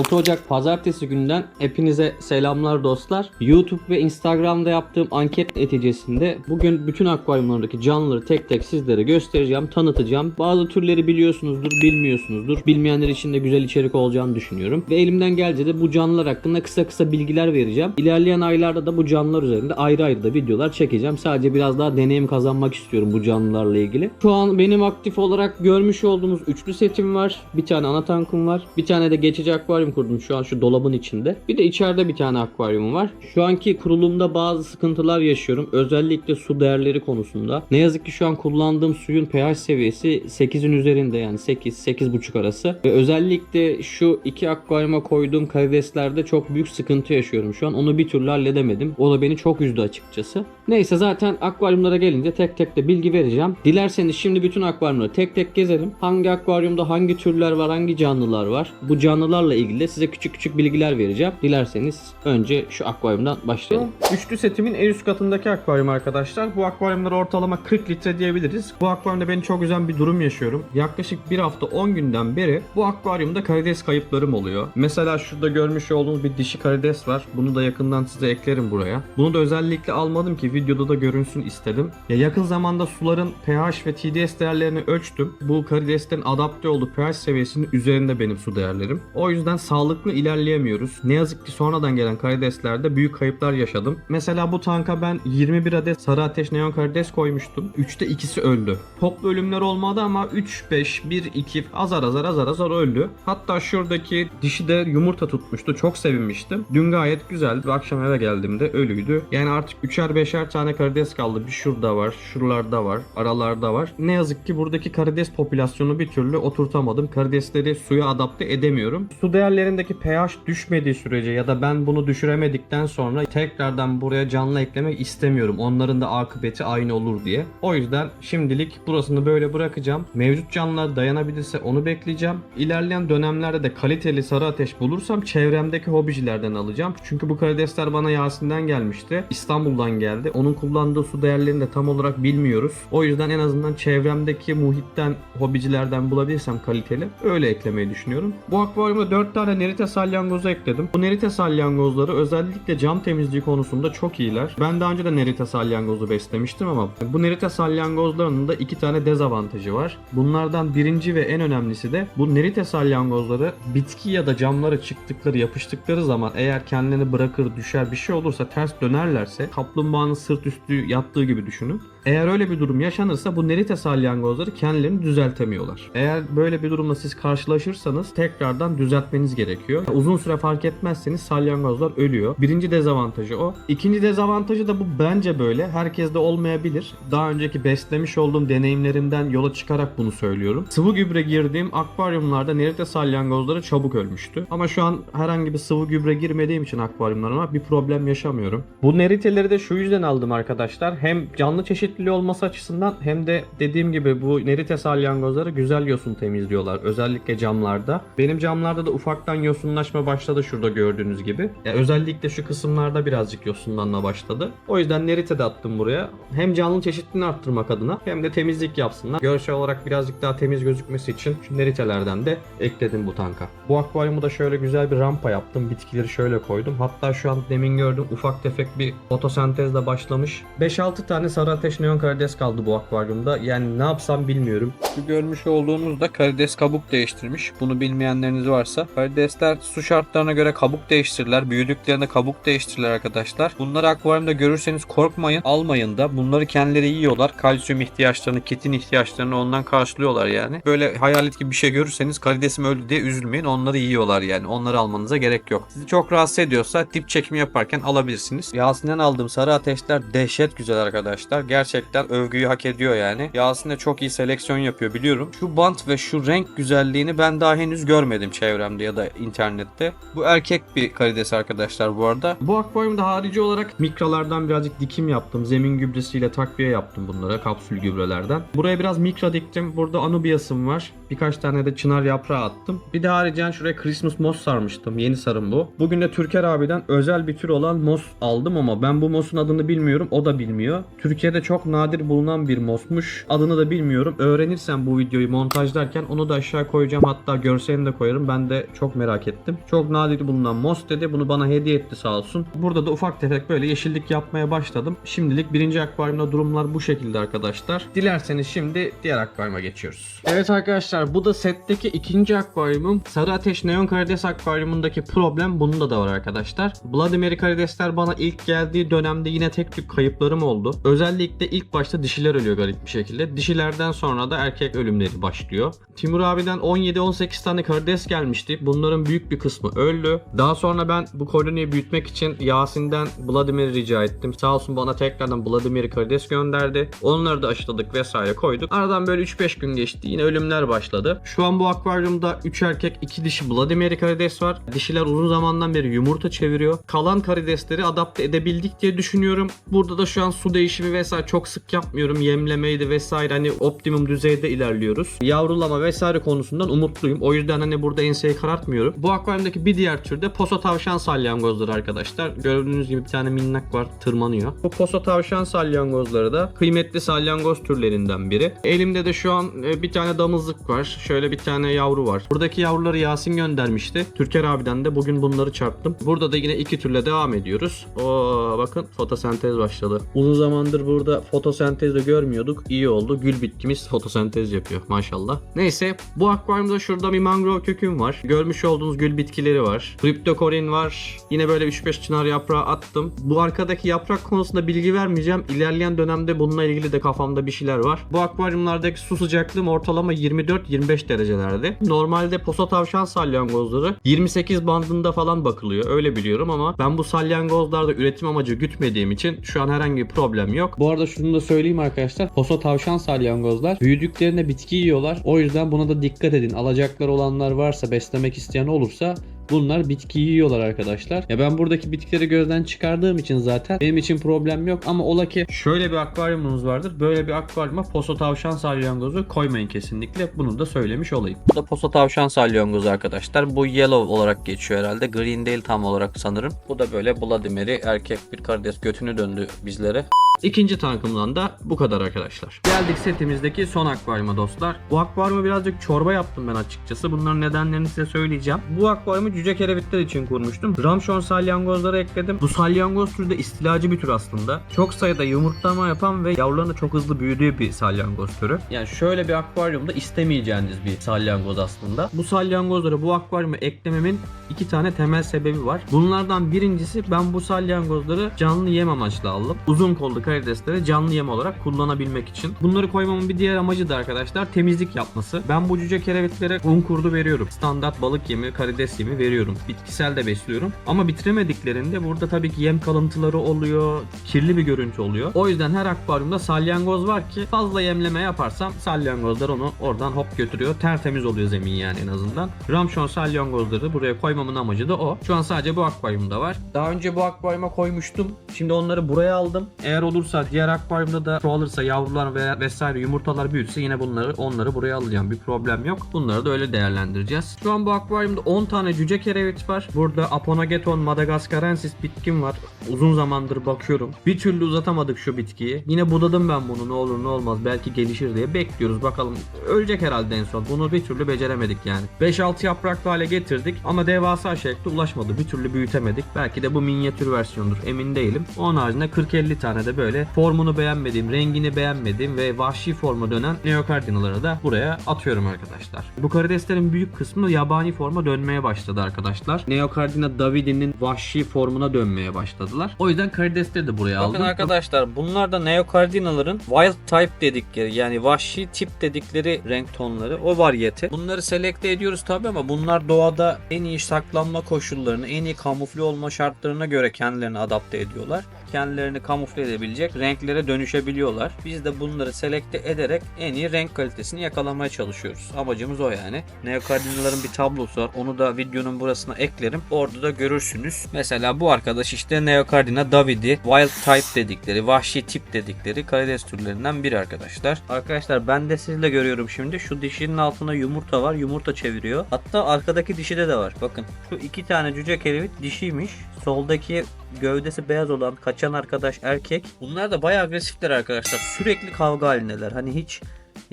6 Ocak Pazartesi günden hepinize selamlar dostlar. YouTube ve Instagram'da yaptığım anket neticesinde bugün bütün akvaryumlardaki canlıları tek tek sizlere göstereceğim, tanıtacağım. Bazı türleri biliyorsunuzdur, bilmiyorsunuzdur. Bilmeyenler için de güzel içerik olacağını düşünüyorum. Ve elimden geldiğince de bu canlılar hakkında kısa bilgiler vereceğim. İlerleyen aylarda da bu canlılar üzerinde ayrı ayrı da videolar çekeceğim. Sadece biraz daha deneyim kazanmak istiyorum bu canlılarla ilgili. Şu an benim aktif olarak görmüş olduğunuz üçlü setim var. Bir tane ana tankım var. Bir tane de geçici akvaryum kurdum şu an şu dolabın içinde. Bir de içeride bir tane akvaryumum var. Şu anki kurulumda bazı sıkıntılar yaşıyorum. Özellikle su değerleri konusunda. Ne yazık ki şu an kullandığım suyun pH seviyesi 8'in üzerinde, yani 8-8,5 arası. Ve özellikle şu iki akvaryuma koyduğum karideslerde çok büyük sıkıntı yaşıyorum şu an. Onu bir türlü halledemedim. O da beni çok üzdü açıkçası. Neyse, zaten akvaryumlara gelince tek tek de bilgi vereceğim. Dilerseniz şimdi bütün akvaryumları tek tek gezelim. Hangi akvaryumda hangi türler var, hangi canlılar var? Bu canlılarla ilgili de size küçük bilgiler vereceğim. Dilerseniz önce şu akvaryumdan başlayalım. Üçlü setimin en üst katındaki akvaryum arkadaşlar. Bu akvaryumlara ortalama 40 litre diyebiliriz. Bu akvaryumda beni çok üzen bir durum yaşıyorum. Yaklaşık bir hafta 10 günden beri bu akvaryumda karides kayıplarım oluyor. Mesela şurada görmüş olduğunuz bir dişi karides var. Bunu da yakından size eklerim buraya. Bunu da özellikle almadım ki videoda da görünsün istedim. Yakın zamanda suların pH ve TDS değerlerini ölçtüm. Bu karideslerin adapte olduğu pH seviyesinin üzerinde benim su değerlerim. O yüzden sağlıklı ilerleyemiyoruz. Ne yazık ki sonradan gelen karideslerde büyük kayıplar yaşadım. Mesela bu tanka ben 21 adet sarı ateş neon karides koymuştum. 3'te ikisi öldü. Toplu ölümler olmadı ama 3-5, 1-2 azar öldü. Hatta şuradaki dişi de yumurta tutmuştu. Çok sevinmiştim. Dün gayet güzeldi. Akşam eve geldiğimde ölüydü. Yani artık 3'er 5'er tane karides kaldı. Bir şurada var, şuralarda var, aralarda var. Ne yazık ki buradaki karides popülasyonu bir türlü oturtamadım. Karidesleri suya adapte edemiyorum. Su değerlerindeki pH düşmediği sürece ya da ben bunu düşüremedikten sonra tekrardan buraya canlı eklemek istemiyorum. Onların da akıbeti aynı olur diye. O yüzden şimdilik burasını böyle bırakacağım. Mevcut canlılar dayanabilirse onu bekleyeceğim. İlerleyen dönemlerde de kaliteli sarı ateş bulursam çevremdeki hobicilerden alacağım. Çünkü bu karidesler bana Yasin'den gelmişti. İstanbul'dan geldi. Onun kullandığı su değerlerini de tam olarak bilmiyoruz. O yüzden en azından çevremdeki muhitten, hobicilerden bulabilirsem kaliteli öyle eklemeyi düşünüyorum. Bu akvaryumda 4 tane nerite salyangozu ekledim. Bu nerite salyangozları özellikle cam temizliği konusunda çok iyiler. Ben daha önce de nerite salyangozu beslemiştim ama bu nerite salyangozlarının da 2 tane dezavantajı var. Bunlardan birinci ve en önemlisi de bu nerite salyangozları bitki ya da camlara çıktıkları, yapıştıkları zaman eğer kendini bırakır, düşer, bir şey olursa, ters dönerlerse kaplumbağanın sırt üstü yattığı gibi düşünün. Eğer öyle bir durum yaşanırsa bu nerite salyangozları kendilerini düzeltemiyorlar. Eğer böyle bir durumla siz karşılaşırsanız tekrardan düzeltmeniz gerekiyor. Uzun süre fark etmezseniz salyangozlar ölüyor. Birinci dezavantajı o. İkinci dezavantajı da bu, bence böyle. Herkeste olmayabilir. Daha önceki beslemiş olduğum deneyimlerimden yola çıkarak bunu söylüyorum. Sıvı gübre girdiğim akvaryumlarda nerite salyangozları çabuk ölmüştü. Ama şu an herhangi bir sıvı gübre girmediğim için akvaryumlarıma bir problem yaşamıyorum. Bu neriteleri de şu yüzden aldım arkadaşlar. Hem canlı çeşitliliği olması açısından hem de dediğim gibi bu nerite salyangozları güzel yosun temizliyorlar. Özellikle camlarda. Benim camlarda da ufaktan yosunlaşma başladı şurada gördüğünüz gibi. Özellikle şu kısımlarda birazcık yosunlanma başladı. O yüzden nerite de attım buraya. Hem canlı çeşitliliğini arttırmak adına hem de temizlik yapsınlar. Görsel olarak birazcık daha temiz gözükmesi için şu neritelerden de ekledim bu tanka. Bu akvaryumu da şöyle güzel bir rampa yaptım. Bitkileri şöyle koydum. Hatta şu an demin gördüm ufak tefek bir fotosentezle başlamış. 5-6 tane sarı ateş neon karides kaldı bu akvaryumda. Yani ne yapsam bilmiyorum. Şu görmüş olduğunuz da karides kabuk değiştirmiş. Bunu bilmeyenleriniz varsa. Karidesler su şartlarına göre kabuk değiştirirler. Büyüdüklerinde kabuk değiştirirler arkadaşlar. Bunları akvaryumda görürseniz korkmayın. Almayın da. Bunları kendileri yiyorlar. Kalsiyum ihtiyaçlarını, kitin ihtiyaçlarını ondan karşılıyorlar yani. Böyle hayalet gibi bir şey görürseniz karidesim öldü diye üzülmeyin. Onları yiyorlar yani. Onları almanıza gerek yok. Sizi çok rahatsız ediyorsa dip çekimi yaparken alabilirsiniz. Yasin'den aldığım sarı ateşler dehşet güzel arkadaşlar. Gerçekten övgüyü hak ediyor yani. Yasin de çok iyi seleksiyon yapıyor biliyorum. Şu bant ve şu renk güzelliğini ben daha henüz görmedim çevremde ya da internette. Bu erkek bir karides arkadaşlar bu arada. Bu akvaryumda harici olarak mikralardan birazcık dikim yaptım. Zemin gübresiyle takviye yaptım bunlara, kapsül gübrelerden. Buraya biraz mikra diktim. Burada anubiasım var. Birkaç tane de çınar yaprağı attım. Bir de haricen şuraya Christmas moss sarmıştım. Yeni sarım bu. Bugün de Türker abiden özel bir tür olan moss aldım ama ben bu mossun adını bilmiyorum. O da bilmiyor. Türkiye'de çok nadir bulunan bir mossmuş. Adını da bilmiyorum. Öğrenirsem bu videoyu montajlarken onu da aşağı koyacağım. Hatta görselini de koyarım. Ben de çok çok merak ettim. Çok nadir bulunan Moss dedi. Bunu bana hediye etti sağ olsun. Burada da ufak tefek böyle yeşillik yapmaya başladım. Şimdilik birinci akvaryumda durumlar bu şekilde arkadaşlar. Dilerseniz şimdi diğer akvaryuma geçiyoruz. Evet arkadaşlar, bu da setteki ikinci akvaryumum. Sarı Ateş Neon Karides akvaryumundaki problem bunda da var arkadaşlar. Bloody Mary karidesler bana ilk geldiği dönemde yine tek tük kayıplarım oldu. Özellikle ilk başta dişiler ölüyor garip bir şekilde. Dişilerden sonra da erkek ölümleri başlıyor. Timur abiden 17-18 tane karides gelmişti. Bunların büyük bir kısmı öldü. Daha sonra ben bu koloniyi büyütmek için Yasin'den Bloody Mary rica ettim. Sağ olsun bana tekrardan Bloody Mary karides gönderdi. Onları da aşıladık vesaire koyduk. Aradan böyle 3-5 gün geçti. Yine ölümler başladı. Şu an bu akvaryumda 3 erkek 2 dişi Bloody Mary karides var. Dişiler uzun zamandan beri yumurta çeviriyor. Kalan karidesleri adapte edebildik diye düşünüyorum. Burada da şu an su değişimi vesaire çok sık yapmıyorum. Yemlemeydi vesaire, hani optimum düzeyde ilerliyoruz. Yavrulama vesaire konusundan umutluyum. O yüzden hani burada enseyi karartmıyorum. Bu akvaryumdaki bir diğer tür de poso tavşan salyangozları arkadaşlar. Gördüğünüz gibi bir tane minnak var, tırmanıyor. Bu poso tavşan salyangozları da kıymetli salyangoz türlerinden biri. Elimde de şu an bir tane damızlık var. Şöyle bir tane yavru var. Buradaki yavruları Yasin göndermişti. Türker abiden de bugün bunları çarptım. Burada da yine iki türle devam ediyoruz. Oo, bakın fotosentez başladı. Uzun zamandır burada fotosentez de görmüyorduk. İyi oldu. Gül bitkimiz fotosentez yapıyor maşallah. Neyse, bu akvaryumda şurada bir mangrove köküm var. Görmüş olduğunuz gül bitkileri var. Cryptocorin var. Yine böyle 3-5 çınar yaprağı attım. Bu arkadaki yaprak konusunda bilgi vermeyeceğim. İlerleyen dönemde bununla ilgili de kafamda bir şeyler var. Bu akvaryumlardaki su sıcaklığım ortalama 24-25 derecelerde. Normalde poso tavşan salyangozları 28 bandında falan bakılıyor. Öyle biliyorum ama ben bu salyangozlarda üretim amacı gütmediğim için şu an herhangi bir problem yok. Bu arada şunu da söyleyeyim arkadaşlar. Poso tavşan salyangozlar büyüdüklerinde bitki yiyorlar. O yüzden buna da dikkat edin. Alacakları olanlar varsa, beslemek isteyen olursa, bunlar bitkiyi yiyorlar arkadaşlar. Ya ben buradaki bitkileri gözden çıkardığım için zaten benim için problem yok, ama ola ki şöyle bir akvaryumunuz vardır. Böyle bir akvaryuma poso tavşan salyangozu koymayın kesinlikle. Bunu da söylemiş olayım. Bu da poso tavşan salyangozu arkadaşlar. Bu yellow olarak geçiyor herhalde. Green değil tam olarak sanırım. Bu da böyle Bloody Mary erkek bir karides, götünü döndü bizlere. İkinci tankımdan da bu kadar arkadaşlar. Geldik setimizdeki son akvaryuma dostlar. Bu akvaryumu birazcık çorba yaptım ben açıkçası. Bunların nedenlerini size söyleyeceğim. Bu akvaryumu cüce kerevitler için kurmuştum. Ramşon salyangozları ekledim. Bu salyangoz türü de istilacı bir tür aslında. Çok sayıda yumurtlama yapan ve yavrularını çok hızlı büyüdüğü bir salyangoz türü. Yani şöyle bir akvaryumda istemeyeceğiniz bir salyangoz aslında. Bu salyangozları bu akvaryuma eklememin iki tane temel sebebi var. Bunlardan birincisi, ben bu salyangozları canlı yem amaçlı aldım. Uzun kollu karidesleri canlı yem olarak kullanabilmek için. Bunları koymamın bir diğer amacı da arkadaşlar temizlik yapması. Ben bu cüce kerevitlere un kurdu veriyorum. Standart balık yemi, karides yemi veriyorum. Bitkisel de besliyorum. Ama bitiremediklerinde burada tabii ki yem kalıntıları oluyor. Kirli bir görüntü oluyor. O yüzden her akvaryumda salyangoz var ki fazla yemleme yaparsam salyangozlar onu oradan hop götürüyor. Tertemiz oluyor zemin yani en azından. Ramşon salyangozları buraya koymamın amacı da o. Şu an sadece bu akvaryumda var. Daha önce bu akvaryuma koymuştum. Şimdi onları buraya aldım. Eğer olursa diğer akvaryumda da çoğalırsa, yavrular ve vesaire yumurtalar büyürse yine onları buraya alacağım. Bir problem yok. Bunları da öyle değerlendireceğiz. Şu an bu akvaryumda 10 tane cüce kerevit var. Burada Aponogeton madagascarensis bitkim var. Uzun zamandır bakıyorum. Bir türlü uzatamadık şu bitkiyi. Yine budadım ben bunu, ne olur ne olmaz belki gelişir diye bekliyoruz. Bakalım, ölecek herhalde en son. Bunu bir türlü beceremedik yani. 5-6 yapraklı hale getirdik ama devasa şekilde ulaşmadı. Bir türlü büyütemedik. Belki de bu minyatür versiyondur. Emin değilim. Onun haricinde 40-50 tane de böyle formunu beğenmediğim, rengini beğenmediğim ve vahşi forma dönen neokardinaları da buraya atıyorum arkadaşlar. Bu karideslerin büyük kısmı yabani forma dönmeye başladı arkadaşlar. Neokardina Davidi'nin vahşi formuna dönmeye başladılar. O yüzden karidesleri de buraya aldım. Bakın arkadaşlar, bunlar da neokardinaların wild type dedikleri, yani vahşi tip dedikleri renk tonları, o varyete. Bunları selekte ediyoruz tabi ama bunlar doğada en iyi saklanma koşullarını, en iyi kamufle olma şartlarına göre kendilerini adapte ediyorlar. Kendilerini kamufle edebilecek renklere dönüşebiliyorlar. Biz de bunları selekte ederek en iyi renk kalitesini yakalamaya çalışıyoruz. Amacımız o yani. Neokardinaların bir tablosu var. Onu da videonun burasına eklerim. Orada da görürsünüz. Mesela bu arkadaş işte Neokardina davidi, wild type dedikleri, vahşi tip dedikleri karides türlerinden biri arkadaşlar. Arkadaşlar ben de sizle görüyorum şimdi. Şu dişinin altında yumurta var. Yumurta çeviriyor. Hatta arkadaki dişide de var. Bakın şu iki tane cüce kerevit dişiymiş. Soldaki gövdesi beyaz olan kaçan arkadaş erkek. Bunlar da bayağı agresifler arkadaşlar. Sürekli kavga halindeler. Hani hiç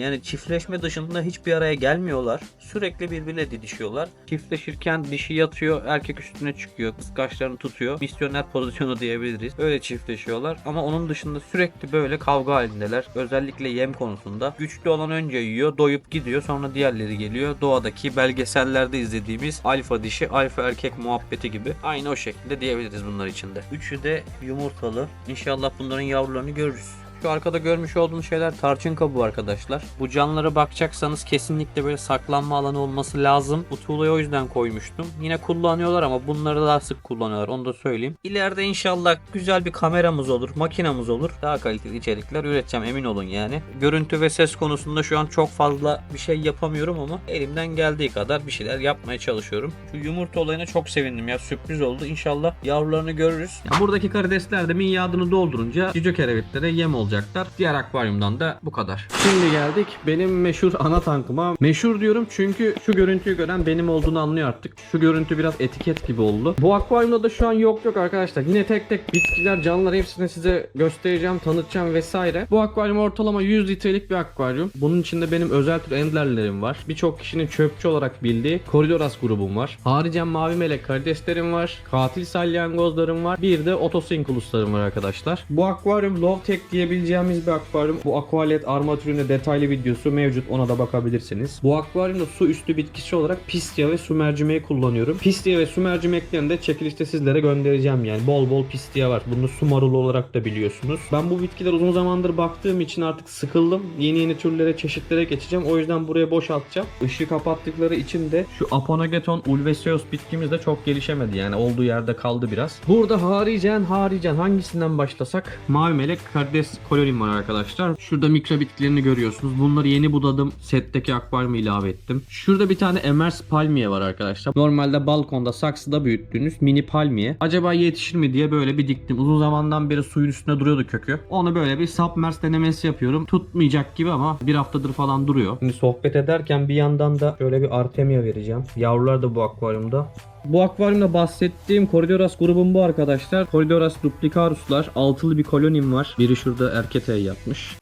Yani çiftleşme dışında hiçbir araya gelmiyorlar. Sürekli birbirine didişiyorlar. Çiftleşirken dişi yatıyor, erkek üstüne çıkıyor, kıskaçlarını tutuyor. Misyoner pozisyonu diyebiliriz. Öyle çiftleşiyorlar ama onun dışında sürekli böyle kavga halindeler. Özellikle yem konusunda. Güçlü olan önce yiyor, doyup gidiyor, sonra diğerleri geliyor. Doğadaki belgesellerde izlediğimiz alfa dişi, alfa erkek muhabbeti gibi. Aynı o şekilde diyebiliriz bunlar içinde. Üçü de yumurtalı. İnşallah bunların yavrularını görürüz. Şu arkada görmüş olduğunuz şeyler tarçın kabuğu arkadaşlar. Bu canlılara bakacaksanız kesinlikle böyle saklanma alanı olması lazım. Bu tuğlayı o yüzden koymuştum. Yine kullanıyorlar ama bunları daha sık kullanıyorlar, onu da söyleyeyim. İleride inşallah güzel bir kameramız olur, makinamız olur. Daha kaliteli içerikler üreteceğim, emin olun yani. Görüntü ve ses konusunda şu an çok fazla bir şey yapamıyorum ama elimden geldiği kadar bir şeyler yapmaya çalışıyorum. Şu yumurta olayına çok sevindim ya, sürpriz oldu. İnşallah yavrularını görürüz. Ya buradaki karidesler de minyadını doldurunca cüce kerevitlere yem olacaklar. Diğer akvaryumdan da bu kadar. Şimdi geldik benim meşhur ana tankıma. Meşhur diyorum çünkü şu görüntüyü gören benim olduğunu anlıyor artık. Şu görüntü biraz etiket gibi oldu. Bu akvaryumda da şu an yok arkadaşlar. Yine tek tek bitkiler, canlılar hepsini size göstereceğim, tanıtacağım vesaire. Bu akvaryum ortalama 100 litrelik bir akvaryum. Bunun içinde benim özel tür endlerlerim var. Birçok kişinin çöpçü olarak bildiği Corydoras grubum var. Haricen mavi melek karideslerim var. Katil salyangozlarım var. Bir de otosinkluluslarım var arkadaşlar. Bu akvaryum low tech diyebileceğimiz bir akvaryum. Bu aqualet armatüründe detaylı videosu mevcut. Ona da bakabilirsiniz. Bu akvaryumda su üstü bitkisi olarak pistia ve su mercimeği kullanıyorum. Pistia ve su mercimeklerini de çekilişte sizlere göndereceğim yani. Bol bol pistia var. Bunu su marulu olarak da biliyorsunuz. Ben bu bitkiler uzun zamandır baktığım için artık sıkıldım. Yeni türlere, çeşitlere geçeceğim. O yüzden buraya boşaltacağım. Işığı kapattıkları için de şu Aponogeton ulvaceus bitkimiz de çok gelişemedi. Yani olduğu yerde kaldı biraz. Burada haricen hangisinden başlasak? Mavi melek karides kolonim var arkadaşlar. Şurada mikro bitkilerini görüyorsunuz. Bunları yeni budadım. Setteki akvaryuma ilave ettim. Şurada bir tane Emers palmiye var arkadaşlar. Normalde balkonda, saksıda büyüttüğünüz mini palmiye. Acaba yetişir mi diye böyle bir diktim. Uzun zamandan beri suyun üstünde duruyordu kökü. Onu böyle bir submers denemesi yapıyorum. Tutmayacak gibi ama bir haftadır falan duruyor. Şimdi sohbet ederken bir yandan da şöyle bir artemia vereceğim. Yavrular da bu akvaryumda. Bu akvaryumda bahsettiğim Corydoras grubum bu arkadaşlar. Corydoras duplicaruslar. Altılı bir kolonim var. Biri şurada erketey yapmış.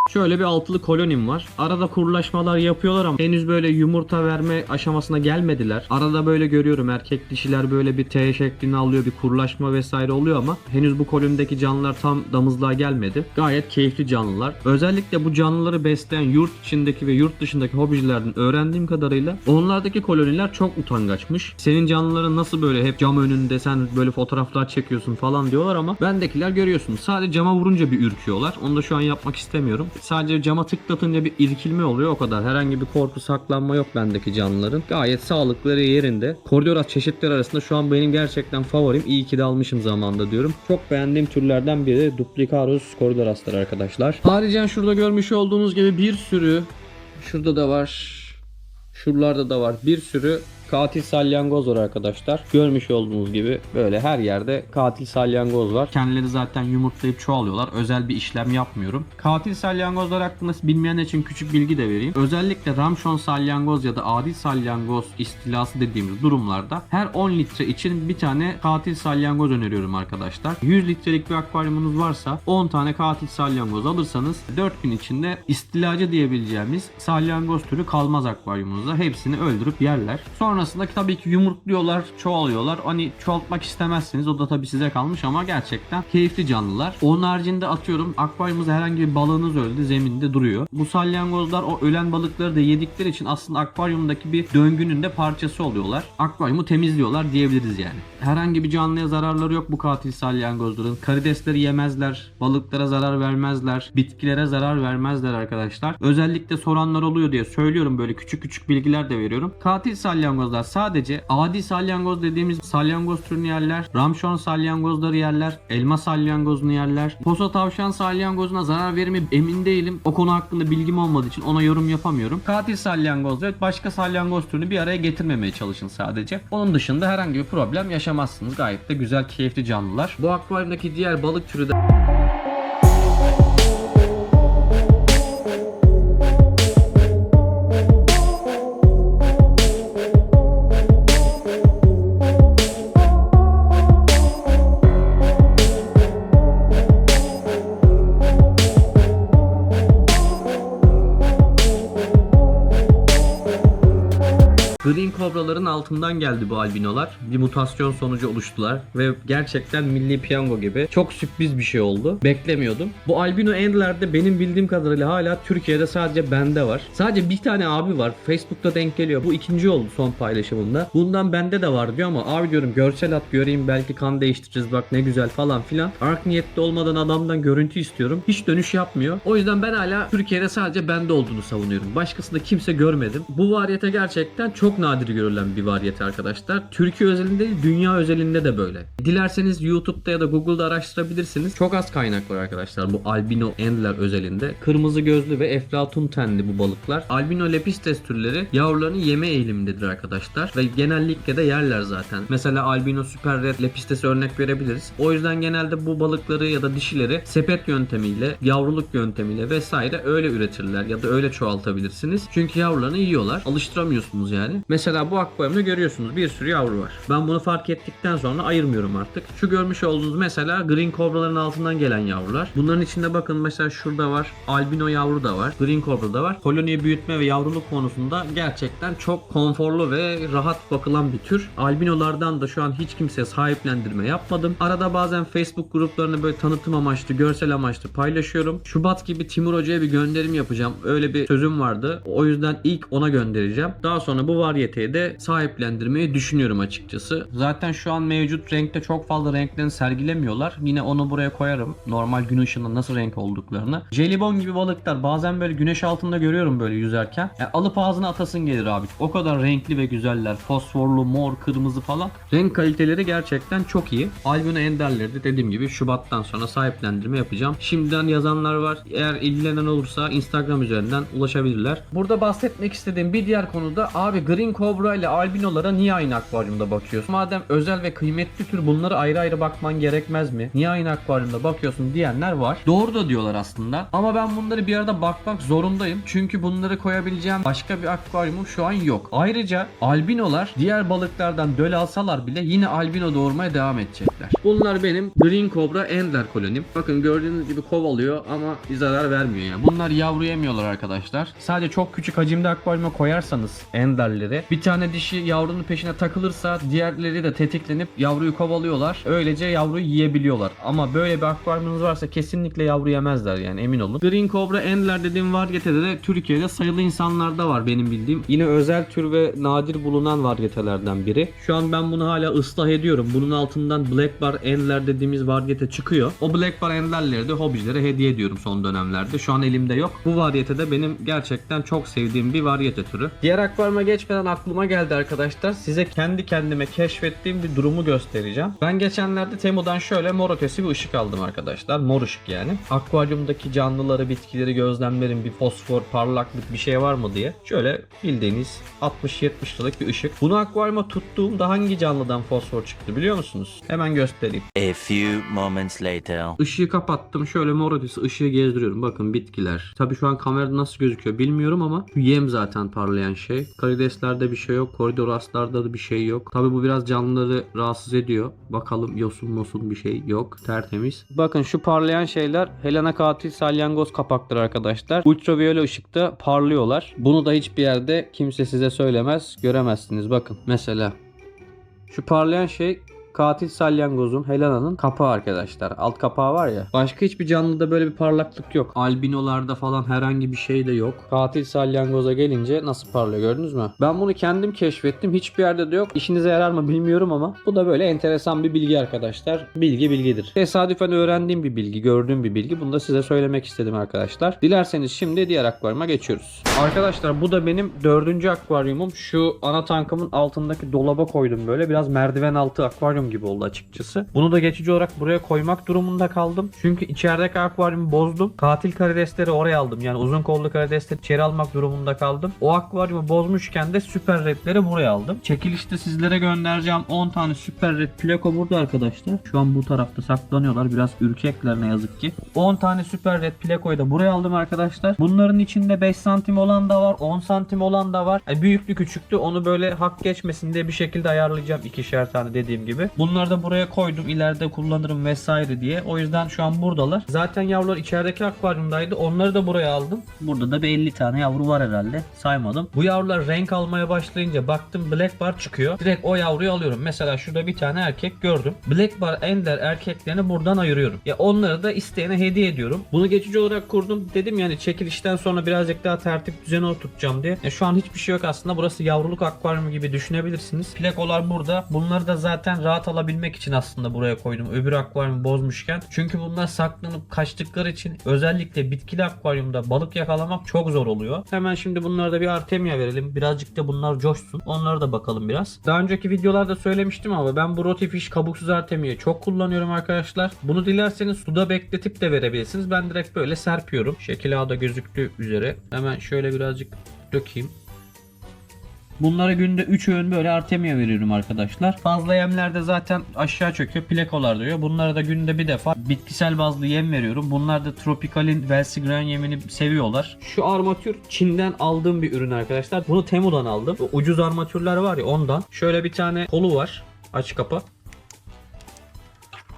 Şöyle bir altılı kolonim var. Arada kurulaşmalar yapıyorlar ama henüz böyle yumurta verme aşamasına gelmediler. Arada böyle görüyorum erkek dişiler böyle bir T şeklini alıyor, bir kurulaşma vesaire oluyor ama henüz bu kolonideki canlılar tam damızlığa gelmedi. Gayet keyifli canlılar. Özellikle bu canlıları besleyen yurt içindeki ve yurt dışındaki hobicilerden öğrendiğim kadarıyla onlardaki koloniler çok utangaçmış. Senin canlıların nasıl böyle hep cam önünde sen böyle fotoğraflar çekiyorsun falan diyorlar ama bendekiler görüyorsunuz. Sadece cama vurunca bir ürküyorlar. Onu da şu an yapmak istemiyorum. Sadece cama tıklatınca bir irkilme oluyor, o kadar. Herhangi bir korku, saklanma yok bendeki canlıların. Gayet sağlıkları yerinde. Corydoras çeşitleri arasında şu an benim gerçekten favorim. İyi ki de almışım zamanda diyorum. Çok beğendiğim türlerden biri Duplicarus Corydoras'lar arkadaşlar. Haricen şurada görmüş olduğunuz gibi bir sürü, şurada da var, şuralarda da var, bir sürü katil salyangoz var arkadaşlar. Görmüş olduğunuz gibi böyle her yerde katil salyangoz var. Kendileri zaten yumurtlayıp çoğalıyorlar. Özel bir işlem yapmıyorum. Katil salyangozlar hakkında bilmeyenler için küçük bilgi de vereyim. Özellikle ramşon salyangoz ya da adi salyangoz istilası dediğimiz durumlarda her 10 litre için bir tane katil salyangoz öneriyorum arkadaşlar. 100 litrelik bir akvaryumunuz varsa 10 tane katil salyangoz alırsanız 4 gün içinde istilacı diyebileceğimiz salyangoz türü kalmaz akvaryumunuzda. Hepsini öldürüp yerler. Sonrasında tabii ki yumurtluyorlar, çoğalıyorlar. Hani çoğaltmak istemezseniz o da tabii size kalmış ama gerçekten keyifli canlılar. Onun haricinde atıyorum akvaryumumuzda herhangi bir balığınız öldü, zeminde duruyor. Bu salyangozlar o ölen balıkları da yedikleri için aslında akvaryumdaki bir döngünün de parçası oluyorlar. Akvaryumu temizliyorlar diyebiliriz yani. Herhangi bir canlıya zararları yok bu katil salyangozların. Karidesleri yemezler, balıklara zarar vermezler, bitkilere zarar vermezler arkadaşlar. Özellikle soranlar oluyor diye söylüyorum, böyle küçük küçük bilgiler de veriyorum. Katil salyangozlar sadece adi salyangoz dediğimiz salyangoz türünü yerler, ramşon salyangozları yerler, elma salyangozunu yerler. Posa tavşan salyangozuna zarar verir mi emin değilim. O konu hakkında bilgim olmadığı için ona yorum yapamıyorum. Katil salyangoz ve başka salyangoz türünü bir araya getirmemeye çalışın sadece. Onun dışında herhangi bir problem yaşamazsınız. Gayet de güzel, keyifli canlılar. Bu akvaryumdaki diğer balık türü de kobraların altından geldi bu albinolar. Bir mutasyon sonucu oluştular ve gerçekten milli piyango gibi çok sürpriz bir şey oldu. Beklemiyordum. Bu albino endlerde benim bildiğim kadarıyla hala Türkiye'de sadece bende var. Sadece bir tane abi var. Facebook'ta denk geliyor. Bu ikinci oldu son paylaşımında. Bundan bende de var diyor ama abi diyorum görsel at göreyim, belki kan değiştiririz bak ne güzel falan filan. Art niyetli olmadan adamdan görüntü istiyorum. Hiç dönüş yapmıyor. O yüzden ben hala Türkiye'de sadece bende olduğunu savunuyorum. Başkasında kimse görmedim. Bu varyete gerçekten çok nadir görülen bir varyete arkadaşlar. Türkiye özelinde değil, dünya özelinde de böyle. Dilerseniz YouTube'da ya da Google'da araştırabilirsiniz. Çok az kaynak var arkadaşlar bu albino endler özelinde. Kırmızı gözlü ve eflatun tenli bu balıklar. Albino lepistes türleri yavrularını yeme eğilimindedir arkadaşlar ve genellikle de yerler zaten. Mesela albino super red lepistesi örnek verebiliriz. O yüzden genelde bu balıkları ya da dişileri sepet yöntemiyle, yavruluk yöntemiyle vesaire öyle üretirler ya da öyle çoğaltabilirsiniz. Çünkü yavrularını yiyorlar. Alıştıramıyorsunuz yani. Mesela bu akvaryumda görüyorsunuz bir sürü yavru var. Ben bunu fark ettikten sonra ayırmıyorum artık. Şu görmüş olduğunuz mesela green cobra'ların altından gelen yavrular. Bunların içinde bakın mesela şurada var. Albino yavru da var. Green cobra da var. Koloniyi büyütme ve yavruluk konusunda gerçekten çok konforlu ve rahat bakılan bir tür. Albinolardan da şu an hiç kimseye sahiplendirme yapmadım. Arada bazen Facebook gruplarını böyle tanıtım amaçlı, görsel amaçlı paylaşıyorum. Şubat gibi Timur Hoca'ya bir gönderim yapacağım. Öyle bir sözüm vardı. O yüzden ilk ona göndereceğim. Daha sonra bu varyeteyi de sahiplendirmeyi düşünüyorum açıkçası. Zaten şu an mevcut renkte çok fazla renklerini sergilemiyorlar. Yine onu buraya koyarım. Normal gün ışığında nasıl renk olduklarını. Jelibon gibi balıklar bazen böyle güneş altında görüyorum böyle yüzerken. Yani alıp ağzına atasın gelir abi. O kadar renkli ve güzeller. Fosforlu, mor, kırmızı falan. Renk kaliteleri gerçekten çok iyi. Albino enderleri de dediğim gibi Şubat'tan sonra sahiplendirme yapacağım. Şimdiden yazanlar var. Eğer ilgilenen olursa Instagram üzerinden ulaşabilirler. Burada bahsetmek istediğim bir diğer konuda abi Green Cobra ile albinolara niye aynı akvaryumda bakıyorsun? Madem özel ve kıymetli tür bunları ayrı ayrı bakman gerekmez mi? Niye aynı akvaryumda bakıyorsun diyenler var. Doğru da diyorlar aslında. Ama ben bunları bir arada bakmak zorundayım. Çünkü bunları koyabileceğim başka bir akvaryumum şu an yok. Ayrıca albinolar diğer balıklardan döl alsalar bile yine albino doğurmaya devam edecekler. Bunlar benim Green Cobra Endler kolonim. Bakın gördüğünüz gibi kovalıyor ama bir zarar vermiyor yani. Bunlar yavru yemiyorlar arkadaşlar. Sadece çok küçük hacimde akvaryuma koyarsanız enderleri, bir tane dişi yavrunun peşine takılırsa diğerleri de tetiklenip yavruyu kovalıyorlar. Öylece yavruyu yiyebiliyorlar. Ama böyle bir akvaryumunuz varsa kesinlikle yavru yemezler yani, emin olun. Green Cobra Endler dediğim varyetede de Türkiye'de sayılı insanlarda var benim bildiğim. Yine özel tür ve nadir bulunan varyetelerden biri. Şu an ben bunu hala ıslah ediyorum. Bunun altından Black Bar Endler dediğimiz varyete çıkıyor. O Black Bar Endler'leri de hobicilere hediye ediyorum son dönemlerde. Şu an elimde yok. Bu varyete de benim gerçekten çok sevdiğim bir varyete türü. Diğer akvaryuma geçmeden aklıma geldi arkadaşlar. Size kendi kendime keşfettiğim bir durumu göstereceğim. Ben geçenlerde Temu'dan şöyle mor ötesi bir ışık aldım arkadaşlar. Mor ışık yani. Akvaryumdaki canlıları, bitkileri gözlemlerin bir fosfor, parlaklık bir şey var mı diye. Şöyle bildiğiniz 60-70 liralık bir ışık. Bunu akvaryuma tuttuğumda hangi canlıdan fosfor çıktı biliyor musunuz? Hemen göstereyim. A few moments later. Işığı kapattım. Şöyle mor ötesi ışığı gezdiriyorum. Bakın bitkiler. Tabii şu an kamerada nasıl gözüküyor bilmiyorum ama yem zaten parlayan şey. Karideslerde bir şey yok. Koridoraslarda da bir şey yok. Tabii bu biraz canlıları rahatsız ediyor. Bakalım yosun bir şey yok. Tertemiz. Bakın şu parlayan şeyler Helena katil salyangoz kapakları arkadaşlar. Ultraviyole ışıkta parlıyorlar. Bunu da hiçbir yerde kimse size söylemez. Göremezsiniz. Bakın mesela. Şu parlayan şey katil salyangozun, Helena'nın kapağı arkadaşlar. Alt kapağı var ya. Başka hiçbir canlıda böyle bir parlaklık yok. Albinolarda falan herhangi bir şey de yok. Katil salyangoza gelince nasıl parlıyor gördünüz mü? Ben bunu kendim keşfettim. Hiçbir yerde de yok. İşinize yarar mı bilmiyorum ama bu da böyle enteresan bir bilgi arkadaşlar. Bilgi bilgidir. Tesadüfen öğrendiğim bir bilgi, gördüğüm bir bilgi. Bunu da size söylemek istedim arkadaşlar. Dilerseniz şimdi diğer akvaryuma geçiyoruz. Arkadaşlar bu da benim 4. akvaryumum. Şu ana tankımın altındaki dolaba koydum böyle. Biraz merdiven altı akvaryum gibi oldu açıkçası. Bunu da geçici olarak buraya koymak durumunda kaldım. Çünkü içerideki akvaryumu bozdum. Katil karidesleri oraya aldım. Yani uzun kollu karidesleri içeri almak durumunda kaldım. O akvaryumu bozmuşken de süper redleri buraya aldım. Çekilişte sizlere göndereceğim 10 tane süper red plako burada arkadaşlar. Şu an bu tarafta saklanıyorlar. Biraz ürkekler ne yazık ki. 10 tane süper red plakoyu da buraya aldım arkadaşlar. Bunların içinde 5 santim olan da var. 10 santim olan da var. Büyüklü küçüktü. Onu böyle hak geçmesin diye bir şekilde ayarlayacağım. 2'şer tane dediğim gibi. Bunları da buraya koydum. İleride kullanırım vesaire diye. O yüzden şu an buradalar. Zaten yavrular içerideki akvaryumdaydı. Onları da buraya aldım. Burada da bir 50 tane yavru var herhalde. Saymadım. Bu yavrular renk almaya başlayınca baktım black bar çıkıyor. Direkt o yavruyu alıyorum. Mesela şurada bir tane erkek gördüm. Black bar ender erkeklerini buradan ayırıyorum. Ya onları da isteyene hediye ediyorum. Bunu geçici olarak kurdum. Dedim yani çekilişten sonra birazcık daha tertip düzeni oturtacağım diye. Şu an hiçbir şey yok aslında. Burası yavruluk akvaryumu gibi düşünebilirsiniz. Plekolar burada. Bunları da zaten rahat alabilmek için aslında buraya koydum. Öbür akvaryumu bozmuşken. Çünkü bunlar saklanıp kaçtıkları için özellikle bitkili akvaryumda balık yakalamak çok zor oluyor. Hemen şimdi bunlara da bir artemia verelim. Birazcık da bunlar coşsun. Onlara da bakalım biraz. Daha önceki videolarda söylemiştim ama ben bu rotifish kabuksuz artemia'yı çok kullanıyorum arkadaşlar. Bunu dilerseniz suda bekletip de verebilirsiniz. Ben direkt böyle serpiyorum. Şekil A'da gözüktüğü üzere. Hemen şöyle birazcık dökeyim. Bunlara günde 3 öğün böyle artemia veriyorum arkadaşlar. Fazla yemlerde zaten aşağı çöküyor. Plekolar diyor. Bunlara da günde bir defa bitkisel bazlı yem veriyorum. Bunlar da Tropical'in Velsigren yemini seviyorlar. Şu armatür Çin'den aldığım bir ürün arkadaşlar. Bunu Temu'dan aldım. O ucuz armatürler var ya ondan. Şöyle bir tane kolu var. Aç kapa.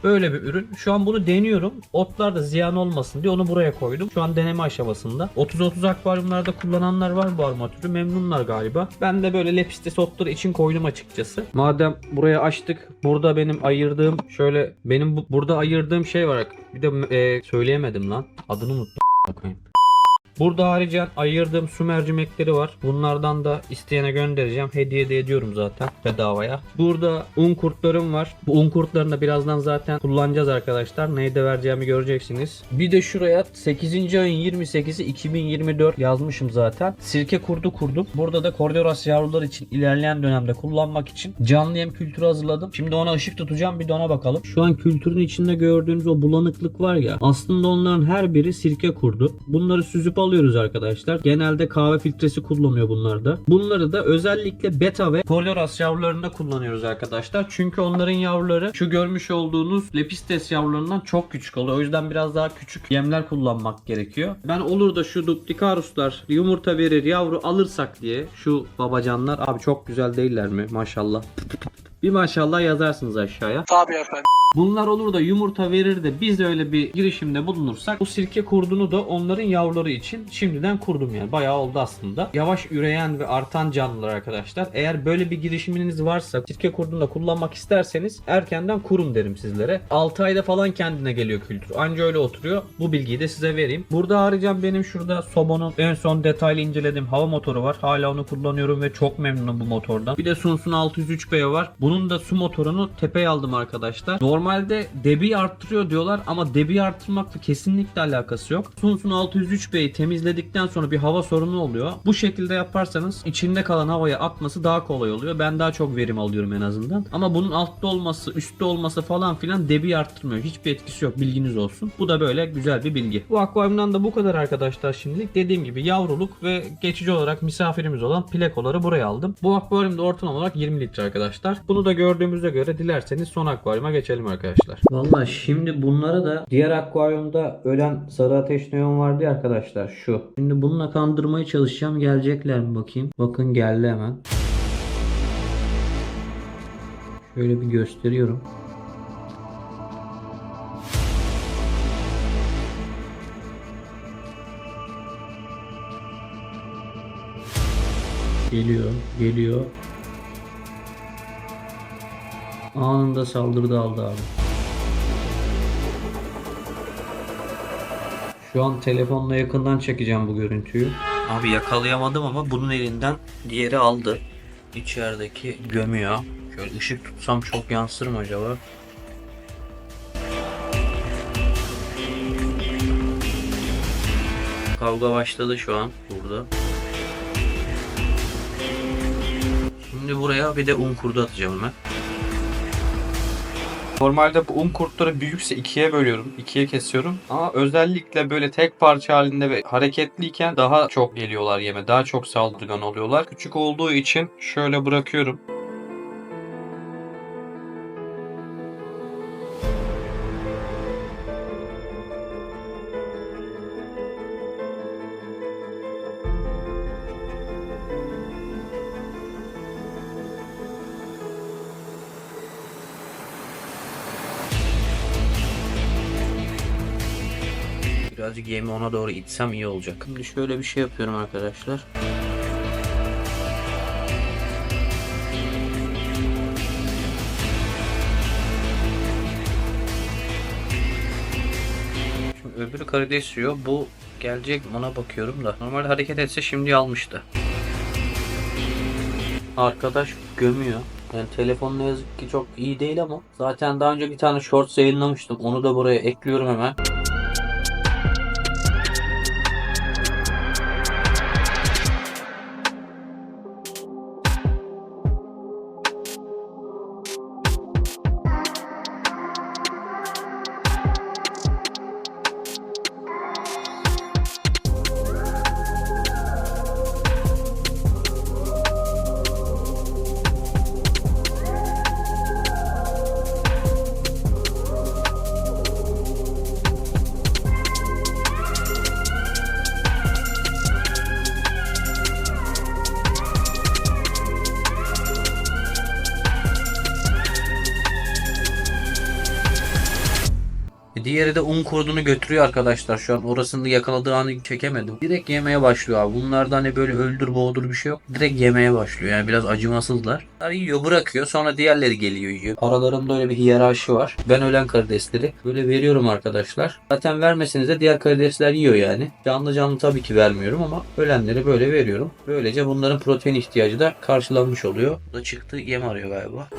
Böyle bir ürün. Şu an bunu deniyorum. Otlar da ziyan olmasın diye onu buraya koydum. Şu an deneme aşamasında. 30-30 akvaryumlarda kullananlar var bu armatürü. Memnunlar galiba. Ben de böyle lepistes otları için koydum açıkçası. Madem buraya açtık. Burada benim ayırdığım şöyle benim burada ayırdığım şey var. Bir de söyleyemedim lan. Adını unuttum. Burada haricen ayırdığım su mercimekleri var. Bunlardan da isteyene göndereceğim. Hediye de ediyorum zaten bedavaya. Burada un kurtlarım var. Bu un kurtlarını da birazdan zaten kullanacağız arkadaşlar. Neyi de vereceğimi göreceksiniz. Bir de şuraya 8. ayın 28'i 2024 yazmışım zaten. Sirke kurdu kurdum. Burada da Coriolis yavrular için ilerleyen dönemde kullanmak için canlı yem kültürü hazırladım. Şimdi ona ışık tutacağım. Bir de ona bakalım. Şu an kültürün içinde gördüğünüz o bulanıklık var ya. Aslında onların her biri sirke kurdu. Bunları süzüp alıyoruz arkadaşlar. Genelde kahve filtresi kullanıyor bunlarda. Bunları da özellikle beta ve Coriolis yavrularında kullanıyoruz arkadaşlar. Çünkü onların yavruları şu görmüş olduğunuz lepistes yavrularından çok küçük oluyor. O yüzden biraz daha küçük yemler kullanmak gerekiyor. Ben olur da şu duplicaruslar yumurta verir yavru alırsak diye şu babacanlar abi çok güzel değiller mi? Maşallah. Bir maşallah yazarsınız aşağıya. Tabii efendim. Bunlar olur da yumurta verir de biz öyle bir girişimde bulunursak bu sirke kurdunu da onların yavruları için şimdiden kurdum yani. Bayağı oldu aslında. Yavaş üreyen ve artan canlılar arkadaşlar. Eğer böyle bir girişiminiz varsa sirke kurdunu da kullanmak isterseniz erkenden kurun derim sizlere. 6 ayda falan kendine geliyor kültür. Anca öyle oturuyor. Bu bilgiyi de size vereyim. Burada haricen benim şurada Sobo'nun en son detaylı incelediğim hava motoru var. Hala onu kullanıyorum ve çok memnunum bu motordan. Bir de Sunsun 603B var. Bunun da su motorunu tepeye aldım arkadaşlar. Normalde debi arttırıyor diyorlar ama debi arttırmakla kesinlikle alakası yok. Sunsun 603B'yi temizledikten sonra bir hava sorunu oluyor. Bu şekilde yaparsanız içinde kalan havaya akması daha kolay oluyor. Ben daha çok verim alıyorum en azından. Ama bunun altta olması, üstte olması falan filan debi arttırmıyor. Hiçbir etkisi yok. Bilginiz olsun. Bu da böyle güzel bir bilgi. Bu akvaryumdan da bu kadar arkadaşlar şimdilik. Dediğim gibi yavruluk ve geçici olarak misafirimiz olan plekoları buraya aldım. Bu akvaryumda ortalama olarak 20 litre arkadaşlar. Bunu da gördüğümüze göre dilerseniz son akvaryuma geçelim arkadaşlar. Vallahi şimdi bunlara da diğer akvaryumda ölen sarı ateş neon vardı ya arkadaşlar şu. Şimdi bununla kandırmaya çalışacağım. Gelecekler mi bakayım. Bakın geldi hemen. Şöyle bir gösteriyorum. Geliyor. Anında saldırıda aldı abi. Şu an telefonla yakından çekeceğim bu görüntüyü. Abi yakalayamadım ama bunun elinden diğeri aldı. İçerideki gömüyor. Şöyle ışık tutsam çok yansır mı acaba? Kavga başladı şu an burada. Şimdi buraya bir de un kurdu atacağım ben. Normalde bu un kurtları büyükse ikiye bölüyorum. İkiye kesiyorum. Ama özellikle böyle tek parça halinde ve hareketliyken daha çok geliyorlar yeme. Daha çok saldırgan oluyorlar. Küçük olduğu için şöyle bırakıyorum. Birazcık yemi ona doğru itsem iyi olacak. Şimdi şöyle bir şey yapıyorum arkadaşlar. Şimdi öbürü karides yiyor. Bu gelecek mi ona bakıyorum da. Normalde hareket etse şimdi almıştı. Arkadaş gömüyor. Yani telefon ne yazık ki çok iyi değil ama zaten daha önce bir tane shorts yayınlamıştım. Onu da buraya ekliyorum hemen. Diğeri de un kurdunu götürüyor arkadaşlar. Şu an orasını yakaladığı anı çekemedim. Direkt yemeye başlıyor abi. Bunlarda hani böyle öldür boğdur bir şey yok. Direkt yemeye başlıyor. Yani biraz acımasızlar. Yiyor bırakıyor. Sonra diğerleri geliyor yiyor. Aralarında öyle bir hiyerarşi var. Ben ölen karidesleri böyle veriyorum arkadaşlar. Zaten vermeseniz de diğer karidesler yiyor yani. Canlı canlı tabii ki vermiyorum ama ölenleri böyle veriyorum. Böylece bunların protein ihtiyacı da karşılanmış oluyor. Bu da çıktı yem arıyor galiba.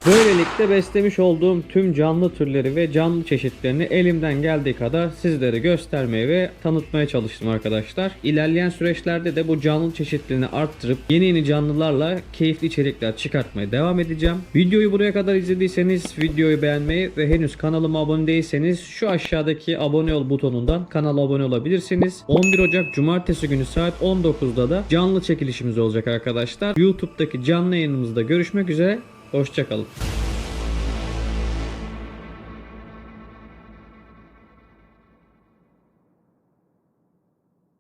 Böylelikle beslemiş olduğum tüm canlı türleri ve canlı çeşitlerini elimden geldiği kadar sizlere göstermeye ve tanıtmaya çalıştım arkadaşlar. İlerleyen süreçlerde de bu canlı çeşitliliğini arttırıp yeni canlılarla keyifli içerikler çıkartmaya devam edeceğim. Videoyu buraya kadar izlediyseniz videoyu beğenmeyi ve henüz kanalıma abone değilseniz şu aşağıdaki abone ol butonundan kanala abone olabilirsiniz. 11 Ocak Cumartesi günü saat 19'da da canlı çekilişimiz olacak arkadaşlar. YouTube'daki canlı yayınımızda görüşmek üzere. Hoşça kalın.